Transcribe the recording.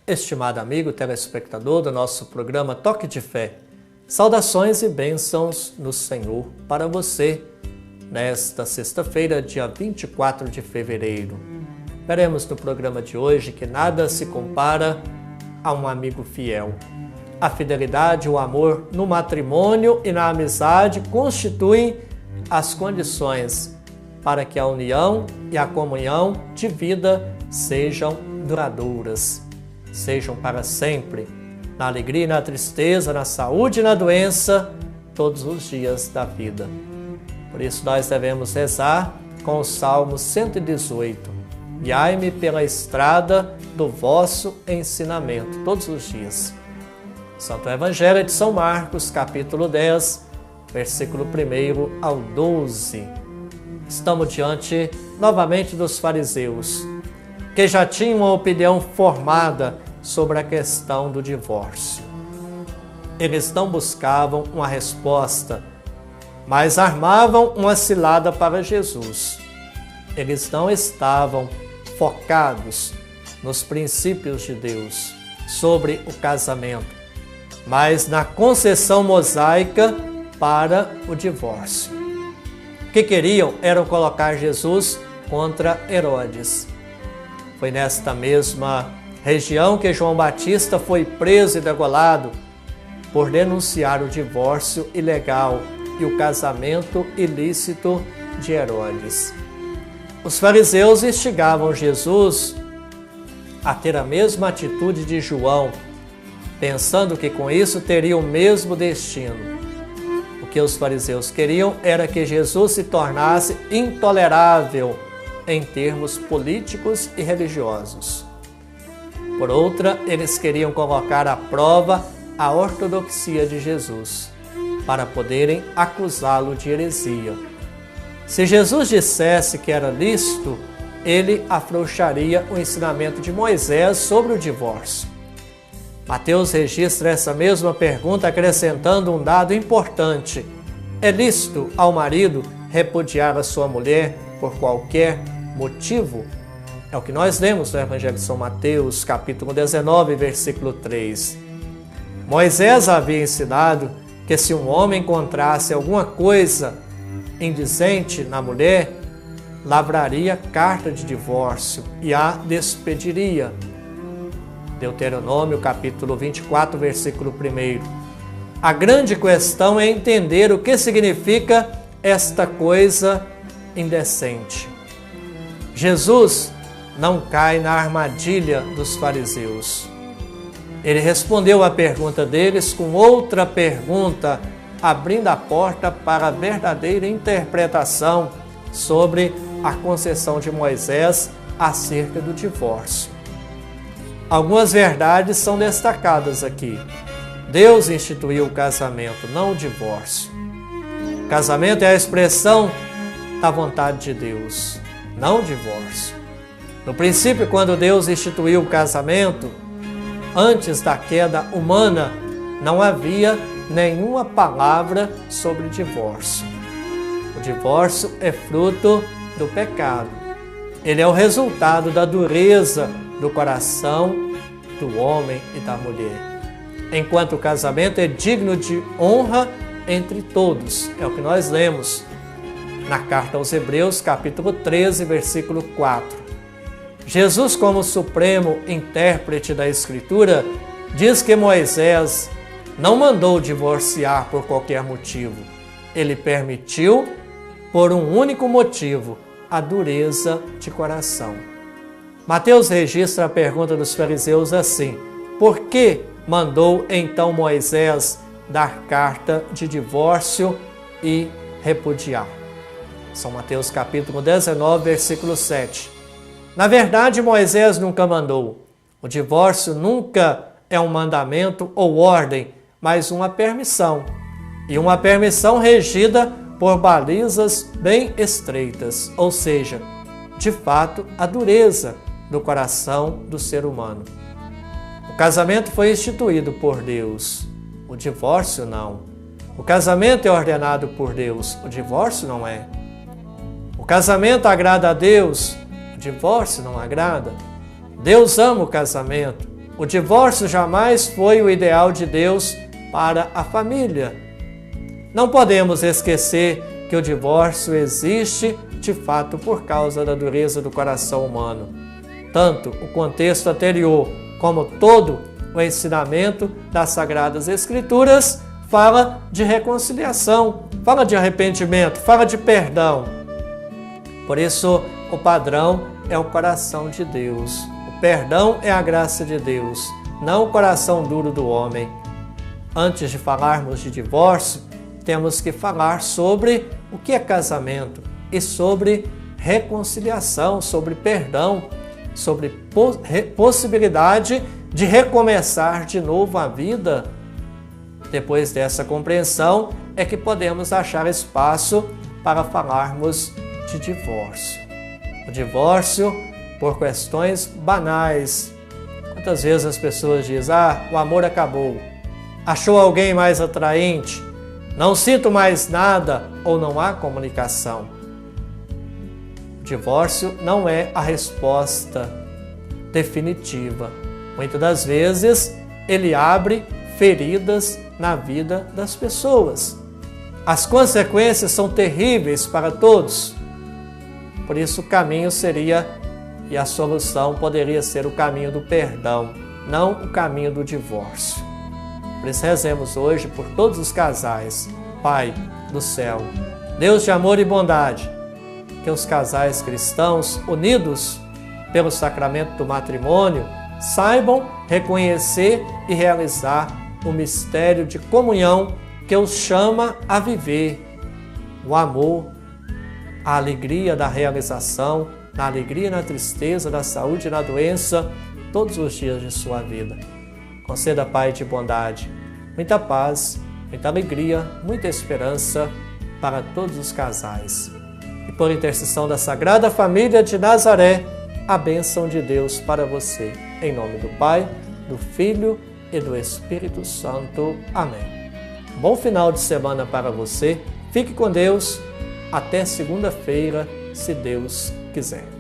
Estimado amigo telespectador do nosso programa Toque de Fé, saudações e bênçãos no Senhor para você nesta sexta-feira, dia 24 de fevereiro. Veremos no programa de hoje que nada se compara a um amigo fiel. A fidelidade e o amor no matrimônio e na amizade constituem as condições para que a união e a comunhão de vida sejam duradouras, sejam para sempre, na alegria e na tristeza, na saúde e na doença, todos os dias da vida. Por isso nós devemos rezar com o Salmo 118. Guiai-me pela estrada do vosso ensinamento, todos os dias. Santo Evangelho de São Marcos, capítulo 10, versículo 1 ao 12. Estamos diante novamente dos fariseus, que já tinham uma opinião formada sobre a questão do divórcio. Eles não buscavam uma resposta, mas armavam uma cilada para Jesus. Eles não estavam focados nos princípios de Deus sobre o casamento, mas na concessão mosaica para o divórcio. O que queriam era colocar Jesus contra Herodes. Foi nesta mesma região que João Batista foi preso e degolado por denunciar o divórcio ilegal e o casamento ilícito de Herodes. Os fariseus instigavam Jesus a ter a mesma atitude de João, pensando que com isso teria o mesmo destino. O que os fariseus queriam era que Jesus se tornasse intolerável em termos políticos e religiosos. Por outra, eles queriam colocar à prova a ortodoxia de Jesus, para poderem acusá-lo de heresia. Se Jesus dissesse que era lícito, ele afrouxaria o ensinamento de Moisés sobre o divórcio. Mateus registra essa mesma pergunta acrescentando um dado importante. É lícito ao marido repudiar a sua mulher por qualquer motivo? É o que nós lemos no Evangelho de São Mateus, capítulo 19, versículo 3. Moisés havia ensinado que se um homem encontrasse alguma coisa indizente na mulher, lavraria carta de divórcio e a despediria. Deuteronômio, capítulo 24, versículo 1. A grande questão é entender o que significa esta coisa indecente. Jesus não cai na armadilha dos fariseus. Ele respondeu à pergunta deles com outra pergunta, abrindo a porta para a verdadeira interpretação sobre a concessão de Moisés acerca do divórcio. Algumas verdades são destacadas aqui. Deus instituiu o casamento, não o divórcio. O casamento é a expressão da vontade de Deus, não o divórcio. No princípio, quando Deus instituiu o casamento, antes da queda humana, não havia nenhuma palavra sobre divórcio. O divórcio é fruto do pecado. Ele é o resultado da dureza do coração do homem e da mulher. Enquanto o casamento é digno de honra entre todos. É o que nós lemos na carta aos Hebreus, capítulo 13, versículo 4. Jesus, como supremo intérprete da Escritura, diz que Moisés não mandou divorciar por qualquer motivo. Ele permitiu por um único motivo, a dureza de coração. Mateus registra a pergunta dos fariseus assim: por que mandou então Moisés dar carta de divórcio e repudiar? São Mateus capítulo 19, versículo 7. Na verdade, Moisés nunca mandou. O divórcio nunca é um mandamento ou ordem, mas uma permissão. E uma permissão regida por balizas bem estreitas, ou seja, de fato, a dureza do coração do ser humano. O casamento foi instituído por Deus, o divórcio não. O casamento é ordenado por Deus, o divórcio não é. O casamento agrada a Deus, o divórcio não agrada. Deus ama o casamento, O divórcio jamais foi o ideal de Deus para a família. Não podemos esquecer que o divórcio existe de fato por causa da dureza do coração humano. Tanto o contexto anterior como todo o ensinamento das Sagradas Escrituras fala de reconciliação, fala de arrependimento, fala de perdão. Por isso, o padrão é o coração de Deus. O perdão é a graça de Deus, não o coração duro do homem. Antes de falarmos de divórcio, temos que falar sobre o que é casamento e sobre reconciliação, sobre perdão, sobre possibilidade de recomeçar de novo a vida. Depois dessa compreensão é que podemos achar espaço para falarmos de divórcio. O divórcio por questões banais. Quantas vezes as pessoas dizem, o amor acabou, achou alguém mais atraente, não sinto mais nada ou não há comunicação. O divórcio não é a resposta definitiva. Muitas das vezes ele abre feridas na vida das pessoas. As consequências são terríveis para todos. Por isso o caminho seria, e a solução poderia ser o caminho do perdão, não o caminho do divórcio. Por isso rezemos hoje por todos os casais. Pai do céu, Deus de amor e bondade, que os casais cristãos unidos pelo sacramento do matrimônio saibam reconhecer e realizar o mistério de comunhão que os chama a viver o amor, a alegria da realização, na alegria e na tristeza, na saúde e na doença, todos os dias de sua vida. Conceda, Pai de bondade, muita paz, muita alegria, muita esperança para todos os casais. E por intercessão da Sagrada Família de Nazaré, a bênção de Deus para você. Em nome do Pai, do Filho e do Espírito Santo. Amém. Bom final de semana para você. Fique com Deus. Até segunda-feira, se Deus quiser.